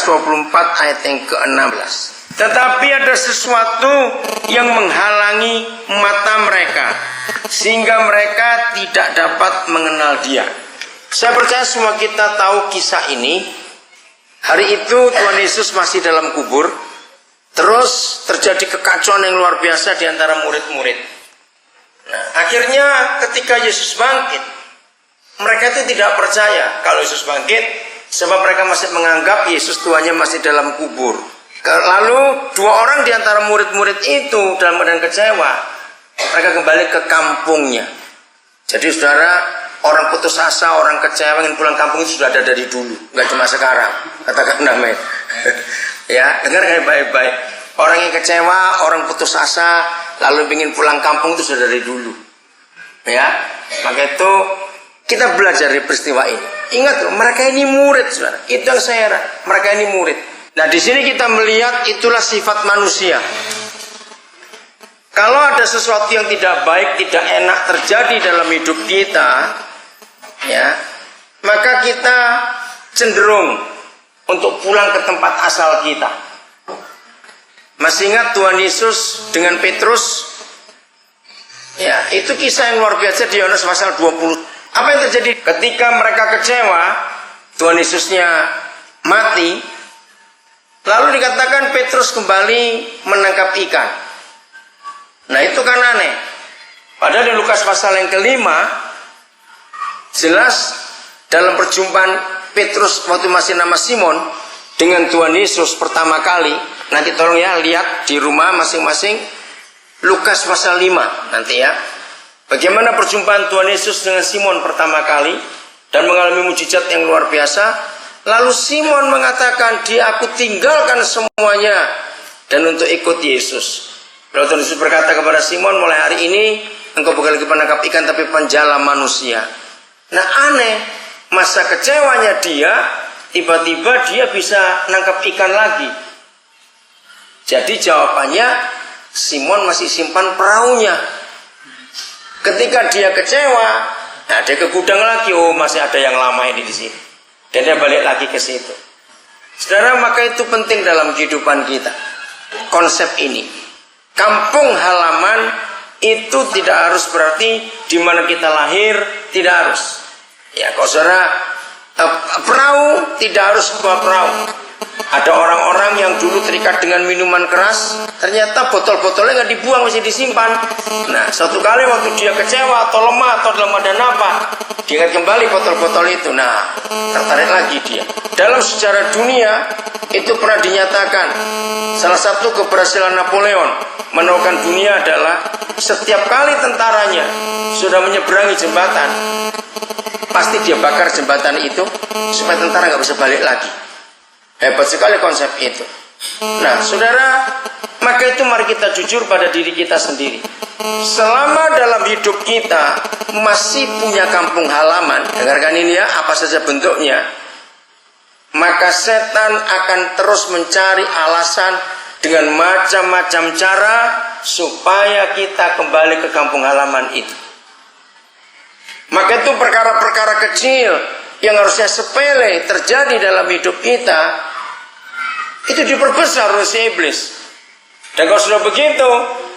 Lukas 24 ayat yang ke-16. Tetapi ada sesuatu yang menghalangi mata mereka, sehingga mereka tidak dapat mengenal Dia. Saya percaya semua kita tahu kisah ini. Hari itu Tuhan Yesus masih dalam kubur. Terus terjadi kekacauan yang luar biasa di antara murid-murid. Nah, akhirnya ketika Yesus bangkit, mereka itu tidak percaya kalau Yesus bangkit, sebab mereka masih menganggap Yesus Tuhannya masih dalam kubur. Lalu dua orang di antara murid-murid itu dalam keadaan kecewa, mereka kembali ke kampungnya. Jadi saudara, orang putus asa, orang kecewa ingin pulang kampung itu sudah ada dari dulu, nggak cuma sekarang. Katakan amin. Ya, dengar baik-baik. Orang yang kecewa, orang putus asa, lalu ingin pulang kampung itu sudah dari dulu. Ya, maka itu kita belajar dari peristiwa ini. Ingat loh, mereka ini murid, saudara. Itu yang saya heran. Mereka ini murid. Nah, di sini kita melihat itulah sifat manusia. Kalau ada sesuatu yang tidak baik, tidak enak terjadi dalam hidup kita, ya, maka kita cenderung untuk pulang ke tempat asal kita. Masih ingat Tuhan Yesus dengan Petrus? Ya, itu kisah yang luar biasa di Yohanes pasal 20. Apa yang terjadi ketika mereka kecewa, Tuhan Yesusnya mati? Lalu dikatakan Petrus kembali menangkap ikan. Nah, itu kan aneh. Padahal di Lukas pasal yang kelima, jelas dalam perjumpaan Petrus waktu masih nama Simon dengan Tuhan Yesus pertama kali. Nanti tolong ya lihat di rumah masing-masing Lukas pasal 5 nanti ya. Bagaimana perjumpaan Tuhan Yesus dengan Simon pertama kali dan mengalami mujizat yang luar biasa. Lalu Simon mengatakan, aku tinggalkan semuanya dan untuk ikut Yesus. Lalu Tuhan Yesus berkata kepada Simon, mulai hari ini engkau bukan lagi penangkap ikan tapi penjala manusia. Nah, aneh, masa kecewanya dia, tiba-tiba dia bisa nangkap ikan lagi. Jadi jawabannya, Simon masih simpan perahunya. Ketika dia kecewa, nah dia ke gudang lagi, oh masih ada yang lama ini di sini. Dan dia balik lagi ke situ. Saudara, maka itu penting dalam kehidupan kita. Konsep ini. Kampung halaman itu tidak harus berarti di mana kita lahir, tidak harus. Ya, kalau saudara perahu tidak harus sebuah perahu. Ada orang-orang yang dulu terikat dengan minuman keras, ternyata botol-botolnya nggak dibuang, masih disimpan. Nah, suatu kali waktu dia kecewa atau lemah atau dalam keadaan apa, diingat kembali botol-botol itu. Nah, tertarik lagi dia. Dalam sejarah dunia itu pernah dinyatakan salah satu keberhasilan Napoleon menaklukkan dunia adalah setiap kali tentaranya sudah menyeberangi jembatan, pasti dia bakar jembatan itu supaya tentara nggak bisa balik lagi. Hebat sekali konsep itu. Nah, saudara, maka itu mari kita jujur pada diri kita sendiri. Selama dalam hidup kita masih punya kampung halaman, dengarkan ini ya, apa saja bentuknya, maka setan akan terus mencari alasan dengan macam-macam cara supaya kita kembali ke kampung halaman itu. Maka itu perkara-perkara kecil yang harusnya sepele terjadi dalam hidup kita, itu diperbesar oleh si iblis. Dan kalau sudah begitu,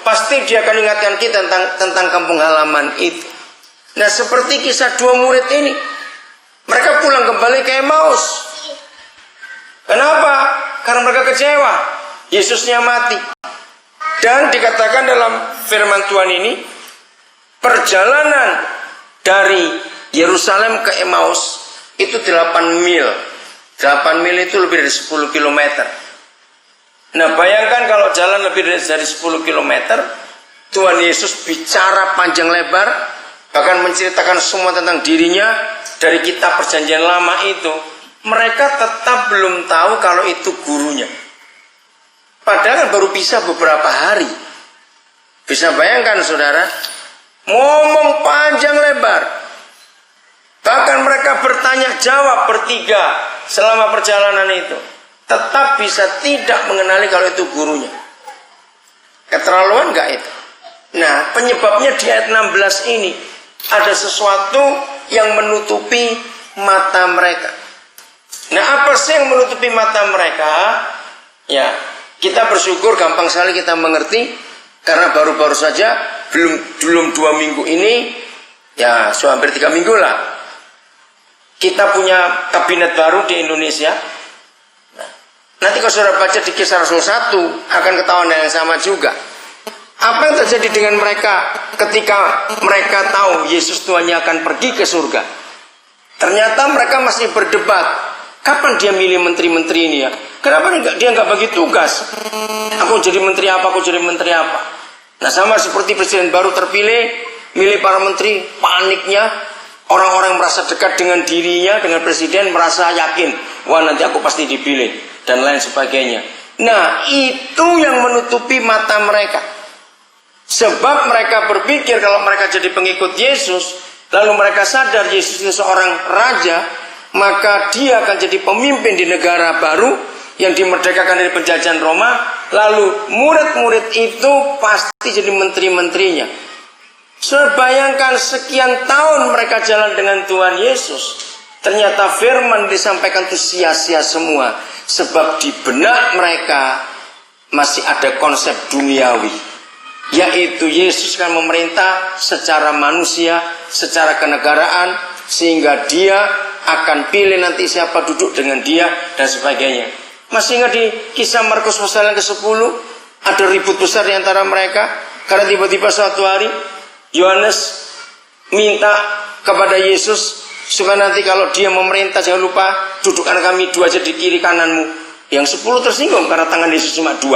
pasti dia akan ingatkan kita tentang kampung halaman itu. Nah, seperti kisah dua murid ini, mereka pulang kembali ke Emmaus. Kenapa? Karena mereka kecewa, Yesusnya mati. Dan dikatakan dalam firman Tuhan ini, perjalanan dari Yerusalem ke Emmaus itu 8 mil. 8 mil itu lebih dari 10 km. Nah, bayangkan kalau jalan lebih dari 10 km, Tuhan Yesus bicara panjang lebar, bahkan menceritakan semua tentang dirinya dari kitab Perjanjian Lama itu. Mereka tetap belum tahu kalau itu gurunya. Padahal baru bisa beberapa hari. Bisa bayangkan saudara, ngomong panjang lebar. Bahkan mereka bertanya jawab bertiga selama perjalanan itu. Tetap bisa tidak mengenali kalau itu gurunya. Keterlaluan gak itu? Nah, penyebabnya di ayat 16 ini ada sesuatu yang menutupi mata mereka. Nah, apa sih yang menutupi mata mereka? Ya, kita bersyukur gampang sekali kita mengerti karena baru-baru saja belum 2 minggu ini, ya sudah hampir 3 minggu lah, kita punya kabinet baru di Indonesia. Nanti kalau saudara baca di Kisah Rasul 1 akan ketahuan yang sama juga. Apa yang terjadi dengan mereka ketika mereka tahu Yesus Tuhannya akan pergi ke surga? Ternyata mereka masih berdebat. Kapan dia milih menteri-menteri ini ya? Kenapa dia nggak bagi tugas? Aku jadi menteri apa? Aku jadi menteri apa? Nah, sama seperti presiden baru terpilih, milih para menteri, paniknya orang-orang merasa dekat dengan dirinya, dengan presiden, merasa yakin, wah nanti aku pasti dipilih dan lain sebagainya. Nah, itu yang menutupi mata mereka. Sebab mereka berpikir kalau mereka jadi pengikut Yesus, lalu mereka sadar Yesus itu seorang raja, maka dia akan jadi pemimpin di negara baru yang dimerdekakan dari penjajahan Roma. Lalu murid-murid itu pasti jadi menteri-menterinya. Saudara bayangkan sekian tahun mereka jalan dengan Tuhan Yesus, ternyata firman disampaikan itu sia-sia semua. Sebab di benak mereka masih ada konsep duniawi, yaitu Yesus kan memerintah secara manusia, secara kenegaraan, sehingga dia akan pilih nanti siapa duduk dengan dia dan sebagainya. Masih ingat di kisah Markus pasal yang ke-10 ada ribut besar di antara mereka karena tiba-tiba suatu hari Yohanes minta kepada Yesus supaya nanti kalau dia memerintah jangan lupa dudukkan kami 2 aja di kiri kananmu. Yang 10 tersinggung karena tangan Yesus cuma 2.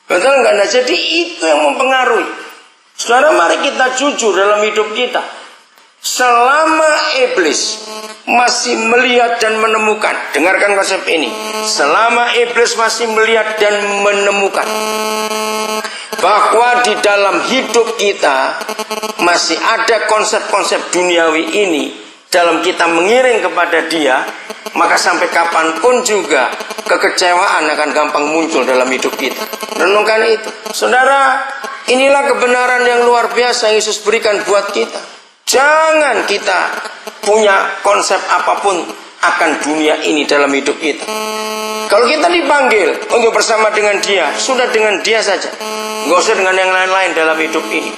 Betul enggak? Nah, jadi itu yang mempengaruhi. Saudara, mari kita jujur dalam hidup kita. Selama iblis masih melihat dan menemukan, dengarkan konsep ini, selama iblis masih melihat dan menemukan bahwa di dalam hidup kita masih ada konsep-konsep duniawi ini dalam kita mengiring kepada dia, maka sampai kapanpun juga kekecewaan akan gampang muncul dalam hidup kita. Renungkan itu. Saudara, inilah kebenaran yang luar biasa yang Yesus berikan buat kita. Jangan kita punya konsep apapun akan dunia ini dalam hidup kita. Kalau kita dipanggil untuk bersama dengan dia, sudah dengan dia saja. Nggak usah dengan yang lain-lain dalam hidup ini.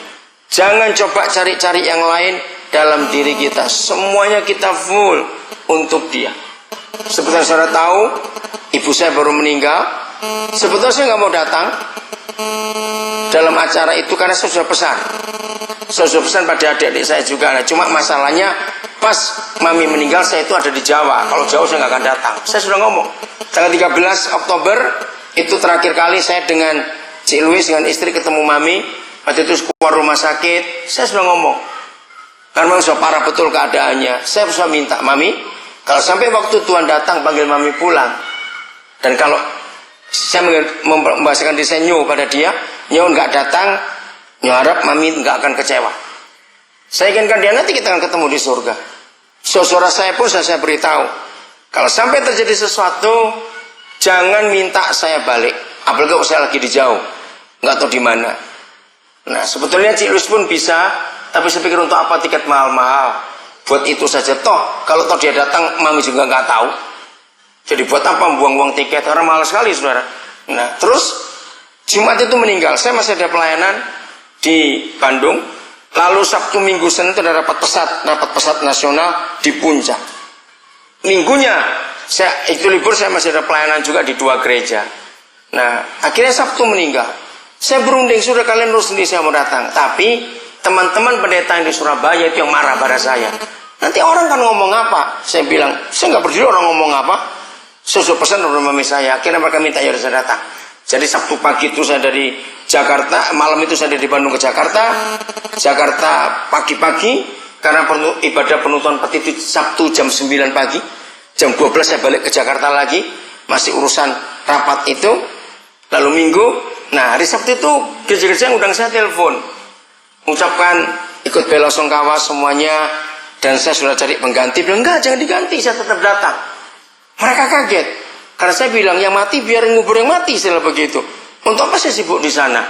Jangan coba cari-cari yang lain dalam diri kita. Semuanya kita full untuk dia. Seperti yang saudara tahu, ibu saya baru meninggal. Sebetulnya saya nggak mau datang dalam acara itu karena saya sudah pesan. Saya sudah pesan pada adik-adik saya juga. Nah, cuma masalahnya pas mami meninggal saya itu ada di Jawa. Kalau jauh saya nggak akan datang. Saya sudah ngomong. Tanggal 13 Oktober itu terakhir kali saya dengan Cik Louis dengan istri ketemu mami. Waktu itu keluar rumah sakit. Saya sudah ngomong. Karena memang sudah parah betul keadaannya. Saya sudah minta mami, kalau sampai waktu Tuhan datang panggil mami pulang. Dan kalau saya membahasakan diri saya pada dia, nyo nggak datang, nyo harap mami nggak akan kecewa. Saya inginkan dia nanti kita akan ketemu di surga. Saudara saya pun saya beritahu, kalau sampai terjadi sesuatu, jangan minta saya balik. Apalagi kalau saya lagi di jauh, nggak tahu di mana. Nah, sebetulnya Cik Luis pun bisa, tapi saya pikir untuk apa tiket mahal-mahal? Buat itu saja toh. Kalau toh dia datang, mami juga nggak tahu. Jadi buat apa buang-buang tiket? Karena mahal sekali, saudara. Nah, terus Jumat itu meninggal. Saya masih ada pelayanan di Bandung. Lalu Sabtu Minggu Senin itu ada rapat pesat nasional di Puncak. Minggunya itu libur, saya masih ada pelayanan juga di 2 gereja. Nah, akhirnya Sabtu meninggal. Saya berunding, sudah kalian urus sendiri, saya mau datang. Tapi teman-teman pendeta yang di Surabaya itu yang marah pada saya. Nanti orang kan ngomong apa? Saya bilang, saya nggak peduli orang ngomong apa. Saya sudah pesan dari mami saya. Akhirnya mereka minta ya saya datang. Jadi Sabtu pagi itu saya dari Jakarta, malam itu saya dari Bandung ke Jakarta. Jakarta pagi-pagi karena ibadah penutupan peti itu Sabtu jam 9 pagi. Jam 12 saya balik ke Jakarta lagi, masih urusan rapat itu. Lalu Minggu, nah hari Sabtu itu gereja-gereja yang undang saya telepon, mengucapkan ikut bela sungkawa semuanya, dan saya sudah cari pengganti. Bilang enggak, jangan diganti, saya tetap datang. Mereka kaget karena saya bilang yang mati biar ngubur yang mati, istilah begitu. Untuk apa saya sibuk di sana?